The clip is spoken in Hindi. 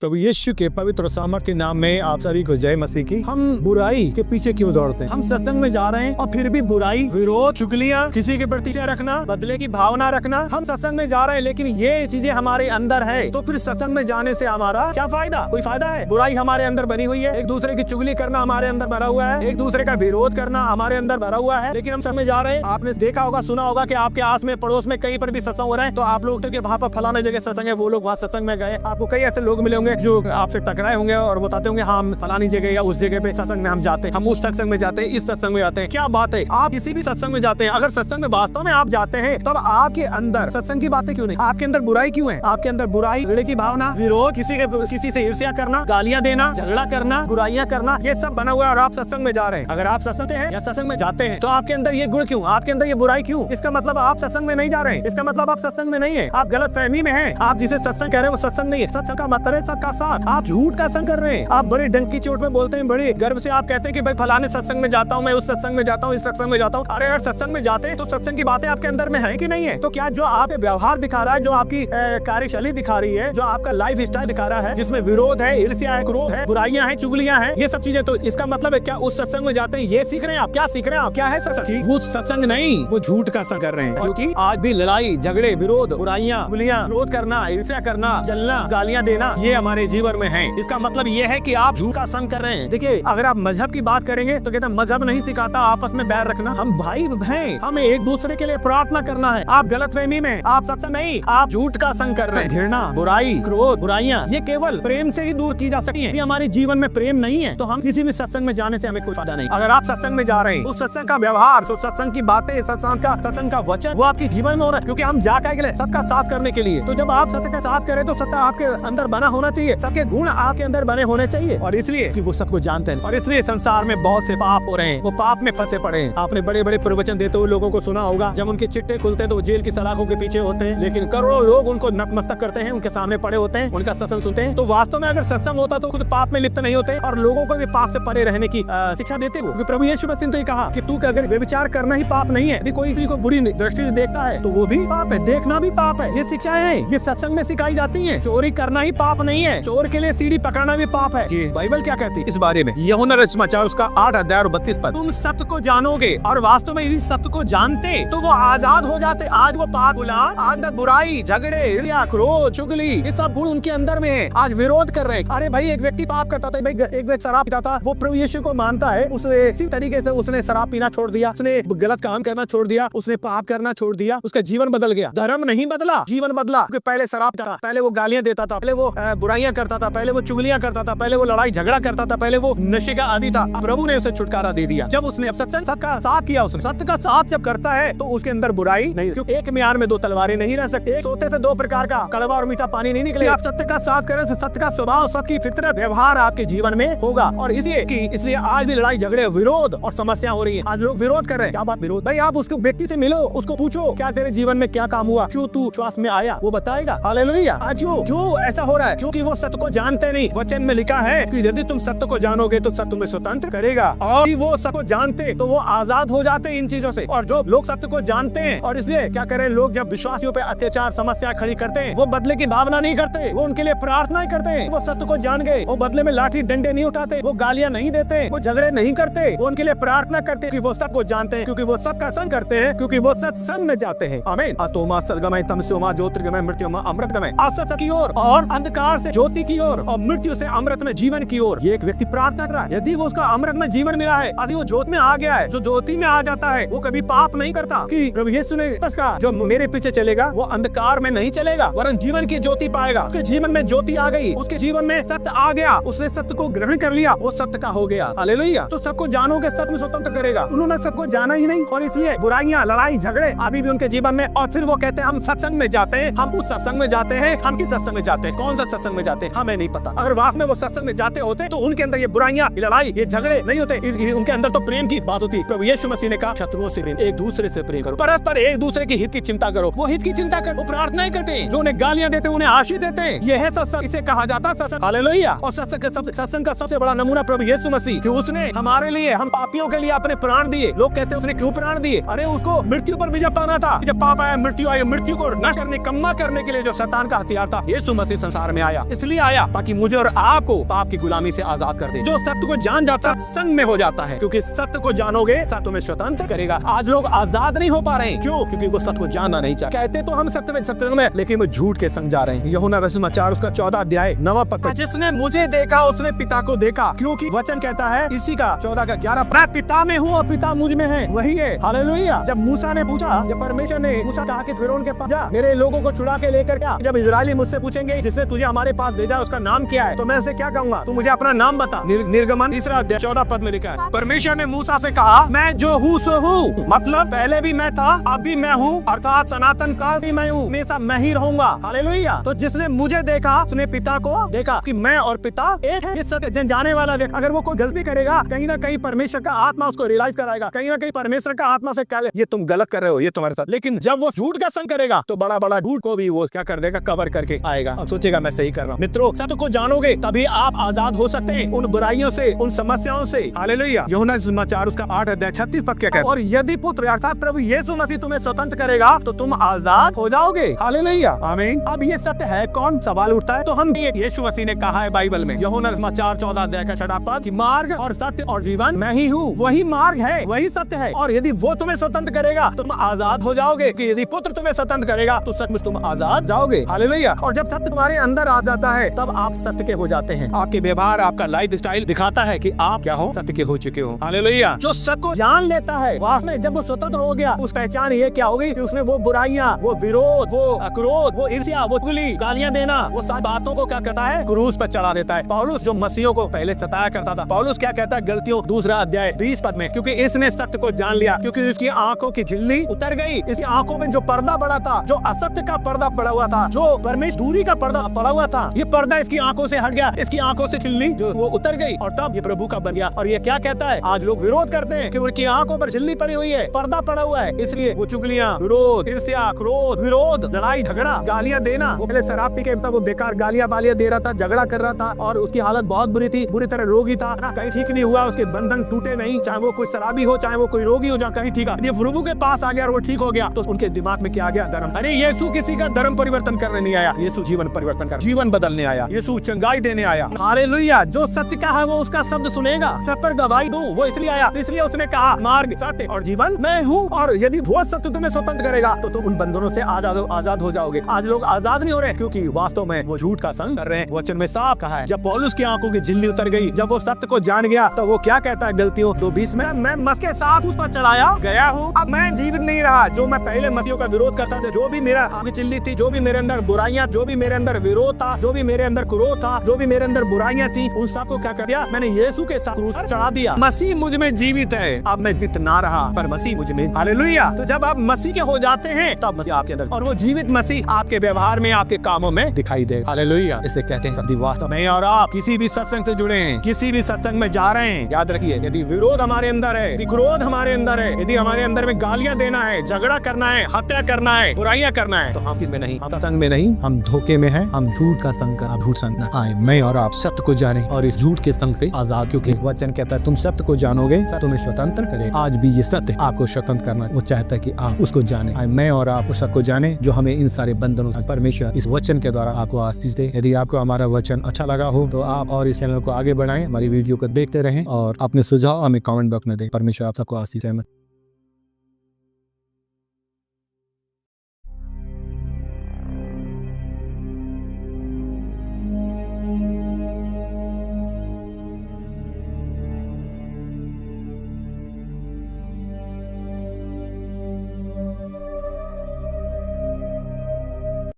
प्रभु यीशु के पवित्र सामर्थ्य नाम में आप सभी को जय मसीह की। हम बुराई के पीछे क्यों दौड़ते हैं? हम सत्संग में जा रहे हैं और फिर भी बुराई, विरोध, चुगलियां, किसी के प्रति रखना, बदले की भावना रखना। हम सत्संग में जा रहे हैं लेकिन ये चीजें हमारे अंदर है, तो फिर सत्संग में जाने से हमारा क्या फायदा? कोई फायदा है? बुराई हमारे अंदर बनी हुई है, एक दूसरे की चुगली करना हमारे अंदर भरा हुआ है, एक दूसरे का विरोध करना हमारे अंदर भरा हुआ है। लेकिन हम सत्संग में जा रहे हैं। आपने देखा होगा, सुना होगा कि आपके आस में, पड़ोस में कहीं पर भी सत्संग हो रहा है तो आप लोग तो वहाँ पर फलाने जगह सत्संग है, वो लोग वहाँ सत्संग में गए। आपको कई ऐसे लोग मिले होंगे जो आपसे टकराए होंगे और बताते होंगे हाँ फलानी जगह या उस जगह पे सत्संग में हम जाते हैं, हम उस सत्संग में जाते हैं, इस सत्संग में जाते हैं। क्या बात है, आप किसी भी सत्संग में जाते हैं, अगर सत्संग में वास्तव में आप जाते हैं तब आपके अंदर सत्संग की बातें क्यों नहीं? आपके अंदर बुराई क्यों है? आपके अंदर बुराई, भिड़े की भावना, विरोध, किसी से ईर्ष्या करना, गालियां देना, झगड़ा करना, बुराइयां करना, ये सब बना हुआ है और आप सत्संग में जा रहे हैं। अगर आप सत्संग हैं या सत्संग में जाते हैं तो आपके अंदर ये गुण क्यों, आपके अंदर ये बुराई क्यों? इसका मतलब आप सत्संग में नहीं जा रहे हैं, इसका मतलब आप सत्संग में नहीं है, आप गलत फहमी में हैं। आप जिसे सत्संग कह रहे हैं वो सत्संग नहीं है। सत्संग का मतलब है सबका साथ। आप झूठ का संग कर रहे हैं। आप बड़े डंकी चोट में बोलते हैं, बड़े गर्व से आप कहते हैं कि भाई फलाने सत्संग में जाता हूँ, मैं उस सत्संग में जाता हूँ, इस सत्संग में जाता हूँ। अरे यार, सत्संग में जाते हैं तो सत्संग की बातें आपके अंदर में है कि नहीं है? तो क्या जो आप व्यवहार दिखा रहा है, जो आपकी कार्यशैली दिखा रही है, जो आपका लाइफ स्टाइल दिखा रहा है, जिसमें विरोध है, ईर्ष्या है, क्रोध है, बुराइयां हैं, चुगलियां हैं, ये सब चीजें, तो इसका मतलब है क्या उस सत्संग में जाते हैं ये सीख रहे हैं आप? क्या सीख रहे हैं आप? क्या है सत्संग? वो सत्संग नहीं, वो झूठ का संग कर रहे हैं। क्योंकि आज भी लड़ाई झगड़े, विरोध, बुराइयां, चुगलियां, क्रोध करना, ईर्ष्या करना, जलना, गालियां देना, ये हमारे जीवन में है। इसका मतलब ये है कि आप झूठ का संग कर रहे हैं। देखिए, अगर आप मजहब की बात करेंगे तो कहते हैं मजहब नहीं सिखाता आपस में बैर रखना। हम भाई हैं, हमें एक दूसरे के लिए प्रार्थना करना है। आप गलतफहमी में, आप सत्संग नहीं, आप झूठ का संग कर रहे हैं। घृणा, बुराई, क्रोध, बुराइयां, ये केवल प्रेम से ही दूर की जा सकती है। यदि हमारे जीवन में प्रेम नहीं है तो हम किसी भी सत्संग में जाने से हमें कोई फायदा नहीं। अगर आप सत्संग में जा रहे हैं, उस सत्संग का व्यवहार, उस सत्संग की बातें, सत्संग का वचन वो आपके जीवन में हो रहा है, क्योंकि हम जाकर के लिए सत्य का साथ करने के लिए। तो जब आप सत्य का साथ करें तो सत्य आपके अंदर बना होना चाहिए, सबके गुण आपके अंदर बने होने चाहिए। और इसलिए कि वो सबको जानते हैं, और इसलिए संसार में बहुत से पाप हो रहे हैं, वो पाप में फंसे पड़े हैं। आपने बड़े बड़े प्रवचन देते हुए लोगों को सुना होगा, जब उनके चिट्टे खुलते हैं तो वो जेल की सलाखों के पीछे होते हैं, लेकिन करोड़ों लोग उनको नतमस्तक करते हैं, उनके सामने पड़े होते हैं, उनका सत्संग सुनते हैं। तो वास्तव में अगर सत्संग होता तो खुद पाप में लिप्त नहीं होते और लोगों को भी पाप से परे रहने की शिक्षा देते। वो प्रभु यीशु मसीह ने कहा कि तू अगर व्यभिचार करना ही पाप नहीं है, यदि कोई को बुरी दृष्टि से देखता है तो वो भी पाप है, देखना भी पाप है। ये शिक्षाएं हैं, ये सत्संग में सिखाई जाती है। चोरी करना ही पाप नहीं है, चोर के लिए सीढ़ी पकड़ना भी पाप है। ये बाइबल क्या कहती है इस बारे में? यूहन्ना रचिसमाचार उसका 8 अध्याय और 32 पद। तुम सत्य को जानोगे और वास्तव में यदि सत्य को जानते तो वो आजाद हो जाते। आज वो पाप गुलाम, आज बुराई, झगड़े, ईर्ष्या, क्रोध, चुगली, ये सब गुण उनके अंदर में है। आज विरोध कर रहे हैं। अरे भाई, एक व्यक्ति पाप करता था, एक व्यक्ति शराब पीता था, वो प्रभु यीशु को मानता है, उसने इसी तरीके से उसने शराब पीना छोड़ दिया, उसने गलत काम करना छोड़ दिया, उसने पाप करना छोड़ दिया, उसका जीवन बदल गया। धर्म नहीं बदला, जीवन बदला। पहले शराब पीता था, पहले वो गालियां देता था, पहले वो बुराइयां करता था, पहले वो चुगलियां करता था, पहले वो लड़ाई झगड़ा करता था, पहले वो नशे का आदी था। प्रभु ने उसे छुटकारा दे दिया जब उसने सत्य का साथ किया। उसने सत्य का साथ जब करता है तो उसके अंदर बुराई नहीं, क्योंकि एक म्यान में दो तलवारें नहीं रह सकते, एक सोते से दो प्रकार का कड़वा और मीठा पानी नहीं निकलेगा। आप सत्य का साथ करें से सत्य का स्वभाव, सत्य की फितरत, व्यवहार आपके जीवन में होगा। और इसलिए आज भी लड़ाई झगड़े, विरोध और समस्या हो रही है। आज लोग विरोध कर रहे हैं। क्या बात विरोध? भाई, आप उसको व्यक्ति से मिलो, उसको पूछो क्या तेरे जीवन में क्या काम हुआ, क्यों तू श्वास में आया, वो बताएगा। हालेलुया। आज क्यों ऐसा हो रहा है? क्योंकि वो सत्य को जानते नहीं। वचन में लिखा है कि यदि तुम सत्य को जानोगे तो सत्य तुम्हें स्वतंत्र करेगा, और वो सत्य को जानते तो वो आजाद हो जाते इन चीजों से। और जो लोग सत्य को जानते हैं, और इसलिए क्या करें, लोग जब विश्वासियों पे अत्याचार, समस्या खड़ी करते हैं, वो बदले की भावना नहीं करते, वो उनके लिए प्रार्थना करते हैं। वो सत्य को जान गए, वो बदले में लाठी डंडे नहीं उठाते, वो गालियां नहीं देते, वो झगड़े नहीं करते, वो उनके लिए प्रार्थना करते, क्योंकि वो सत्य को जानते हैं, क्योंकि वो सत्य का संग करते हैं, क्योंकि वो सत्संग में जाते हैं। आमीन। अस्तोमा सद्गमय तमसोमा ज्योतिर्गमय मृत्युमा अमृतगमय। असत्य की ओर और अंधकार से ज्योति की ओर और मृत्यु से अमृत में जीवन की ओर ये एक व्यक्ति प्रार्थना कर रहा है। यदि वो उसका अमृत में जीवन मिला है, यदि वो ज्योति में आ गया है, जो ज्योति में आ जाता है वो कभी पाप नहीं करता। कि प्रभु यीशु ने कहा जो मेरे पीछे चलेगा वो अंधकार में नहीं चलेगा, वरन जीवन की ज्योति पाएगा। उसके जीवन में ज्योति आ गई, उसके जीवन में सत्य आ गया, उसने सत्य को ग्रहण कर लिया, वो सत्य का हो गया। हालेलुया। तो सबको जानोगे, सत्य में स्वतंत्र करेगा। उन्होंने सबको जाना ही नहीं, और इसलिए बुराइयां, लड़ाई, झगड़े अभी भी उनके जीवन में। और फिर वो कहते हैं हम सत्संग में जाते हैं, हम उस सत्संग में जाते हैं, हम किस सत्संग में जाते हैं, कौन सा सत्संग में जाते हैं, हमें नहीं पता। अगर वास्तव में वो सत्संग में जाते होते तो उनके अंदर ये बुराइयां, ये लड़ाई, ये झगड़े नहीं होते। उनके अंदर तो प्रेम की बात होती। प्रभु यीशु मसीह ने कहा शत्रुओं से प्रेम, एक दूसरे से प्रेम करो, परस्पर एक दूसरे की हित की चिंता करो। वो हित की चिंता कर, वो प्रार्थनाएं करते हैं, जो उन्हें गालियां देते हैं उन्हें आशीष देते हैं। ये है सत्संग, इसे कहा जाता है सत्संग। हालेलुया। और सत्संग का सबसे बड़ा नमूना प्रभु यीशु मसीह, कि उसने हमारे लिए, हम पापियों के लिए अपने प्राण दिए। लोग कहते हैं उसने क्यों प्राण दिए? अरे उसको मृत्यु पर विजय पाना था। जब पाप आया, मृत्यु आई, मृत्यु को नष्ट करने, कम्मा करने के लिए जो शैतान का हथियार था, यीशु मसीह संसार में आया। इसलिए आया ताकि मुझे और आपको पाप की गुलामी से आजाद कर दे। जो सत्य को जान जाता संग में हो जाता है, क्योंकि सत्य को जानोगे सत्य तुम्हें स्वतंत्र करेगा। आज लोग आजाद नहीं हो पा रहे हैं, क्यों? क्योंकि वो सत्य को जानना नहीं चाहते। कहते तो हम सत्य में, लेकिन वो झूठ के संग जा रहे हैं। यूहन्ना रसूल उसका 14 अध्याय 9 पद, जिसने मुझे देखा उसने पिता को देखा, क्योंकि वचन कहता है इसी का 14 का 11, मैं पिता में हूँ और पिता मुझ में है, वही है। हालेलुया। जब मूसा ने पूछा, जब परमेश्वर ने मूसा कहा कि फिरौन के पास जा, मेरे लोगों को छुड़ा के लेकर क्या, जब इजरायली मुझसे पूछेंगे जिसने तुझे हमारे पास भेजा उसका नाम क्या है, तो मैं उसे क्या कहूंगा? तू मुझे अपना नाम बता। निर्गमन 3 अध्याय 14 पद में लिखा है, परमेश्वर ने मूसा से कहा, मैं जो हूँ सो हूँ। मतलब पहले भी मैं था, अब भी मैं हूँ, अर्थात सनातन काल से मैं हूँ, हमेशा मैं ही रहूंगा। हालेलुया। तो जिसने मुझे देखा उसने पिता को देखा, कि मैं और पिता एक है। इस सत्य जाने वाला व्यक्ति अगर वो कोई गलती करेगा, कहीं ना कहीं परमेश्वर का आत्मा उसको रियलाइज कराएगा, कहीं ना कहीं परमेश्वर का आत्मा से कहे ये तुम गलत कर रहे हो, ये तुम्हारे साथ। लेकिन जब वो झूठ का संग करेगा तो बड़ा बड़ा झूठ को भी वो क्या कर देगा, कवर करके आएगा। अब सोचेगा मैं सही कर रहा हूँ। मित्रों, सत्य को जानोगे तभी आप आजाद हो सकते हैं उन बुराइयों से, उन समस्याओं से। हालेलुया। यूहन्ना समाचार उसका 8 अध्याय 36 पद क्या कहता है, और यदि पुत्र अर्थात प्रभु यीशु मसीह तुम्हें स्वतंत्र करेगा तो तुम आजाद हो जाओगे। हालेलुया। आमीन। अब ये सत्य है कौन? सवाल उठता है। तो हम यीशु मसीह ने कहा है बाइबल में, यूहन्ना समाचार 14 अध्याय का 6 पद, मार्ग और सत्य और जीवन मैं ही हूँ। वही मार्ग है, वही सत्य है, और यदि वो तुम्हें स्वतंत्र करेगा तो तुम आजाद हो जाओगे। कि यदि पुत्र तुम्हें स्वतंत्र करेगा तो सचमुच तुम आजाद जाओगे। हालेलुया। और जब सत्य तुम्हारे अंदर आ जाता है तब आप सत्य के हो जाते हैं। आपके व्यवहार, आपका लाइफ स्टाइल दिखाता है कि आप क्या हो, सत्य के हो चुके हो। हालेलुया। जो सत्य को जान लेता है, वास्तव में जब वो स्वतंत्र हो गया, उस पहचान ये क्या होगी कि उसमें वो बुराइयां, वो विरोध, वो अक्रोध, वो ईर्ष्या, वो चुगली, गालियां देना, वो सारी बातों को क्या कहता है, क्रूस पर चढ़ा देता है। पौलुस जो मसीहों को पहले सताया करता था, पौलुस क्या कहता है गलतियों 2 अध्याय 20 पद में, क्योंकि इसने सत्य को जान लिया, क्योंकि इसकी आंखों की झिल्ली उतर गई। इसकी आंखों में जो पर्दा पड़ा था, जो असत्य का पर्दा पड़ा हुआ था, जो परमेश्वर दूरी का पर्दा पड़ा हुआ था, ये पर्दा इसकी आंखों से हट गया, इसकी आंखों से झिल्ली जो वो उतर गई, और तब ये प्रभु का बन गया। और ये क्या कहता है, आज लोग विरोध करते हैं कि उनकी आंखों पर झिल्ली पड़ी हुई है, पर्दा पड़ा हुआ है, इसलिए वो चुगलियां, विरोध, ईर्ष्या, क्रोध, विरोध, लड़ाई झगड़ा, गालियां देना। वो पहले शराब पी के वो बेकार गालियां बालियां दे रहा था, झगड़ा कर रहा था, और उसकी हालत बहुत बुरी थी, बुरी तरह रोगी था, कहीं ठीक नहीं हुआ, उसके बंधन टूटे नहीं, चाहे वो कोई शराबी हो, चाहे वो कोई रोगी हो, जहाँ कहीं ठीक है। ये प्रभु के पास आ गया और वो ठीक हो गया, तो उनके दिमाग में क्या आ गया, धर्म। अरे यीशु किसी का धर्म परिवर्तन करने नहीं आया, यीशु जीवन परिवर्तन कर, जीवन बदलने आया, यीशु चंगाई देने आया। हालेलुया। जो सत्य का है वो उसका शब्द सुनेगा, सब पर गवाही दूं, वो इसलिए आया, इसलिए उसने कहा मार्ग, सत्य और जीवन मैं हूँ। और यदि वो सत्य तुम्हें स्वतंत्र करेगा तो तुम उन बंधनों से आजाद हो जाओगे। आज लोग आजाद नहीं हो रहे, क्योंकि वास्तव में वो झूठ का संग कर रहे हैं। वचन में साफ कहा है, जब पौलुस की आंखों की झिल्ली उतर गई, जब वो सत्य को जान गया, तो वो क्या कहता है गलतियों 2:20 में, मैं मसीह के साथ उस पर चढ़ाया गया हूँ, अब मैं जीवित नहीं रहा जो मैं पहले मसीहों का विरोध करता था, जो भी मेरा आंखों की झिल्ली थी, जो भी मेरे अंदर बुराइयां, जो भी मेरे अंदर विरोध था, जो भी मेरे अंदर क्रोध था, जो भी मेरे अंदर बुराइयां थी, उन सबको क्या कर दिया, मैंने यीशु के साथ क्रूस पर चढ़ा दिया। मसीह मुझ में जीवित है, अब मैं जीवित ना रहा, पर मसीह मुझ में। हालेलुया। तो जब आप मसीह के हो जाते हैं तब मसीह आपके अंदर, और वो जीवित मसीह आपके व्यवहार में, आपके कामों में दिखाई देगा। हालेलुया। इसे कहते हैं सत्य। वास्तव में और आप किसी भी सत्संग से जुड़े हैं, किसी भी सत्संग में जा रहे हैं, याद रखिए, यदि विरोध हमारे अंदर है, यदि क्रोध हमारे अंदर है, यदि हमारे अंदर में गालियां देना है, झगड़ा करना है, हत्या करना है, बुराइयां करना है, तो हम किसमें नहीं, हम सत्संग में नहीं, हम धोखे में हैं, हम झूठ का संग कर, झूठ संग आए। मैं और आप सत्य को जाने और इस झूठ के संग से आजाद, क्योंकि वचन कहता है तुम सत्य को जानोगे, सत्य तुम्हें स्वतंत्र करे। आज भी ये सत्य आपको स्वतंत्र करना, वो चाहता है कि आप उसको जाने। मैं और आप उस सत्य को जाने जो हमें इन सारे बंधनों से परमेश्वर इस वचन के द्वारा आपको आशीष दे। यदि आपको हमारा वचन अच्छा लगा हो तो आप और इस चैनल को आगे बढ़ाएं, हमारी वीडियो को देखते रहें और अपने सुझाव हमें कमेंट बॉक्स में दें। परमेश्वर आप सबको आशीष दे।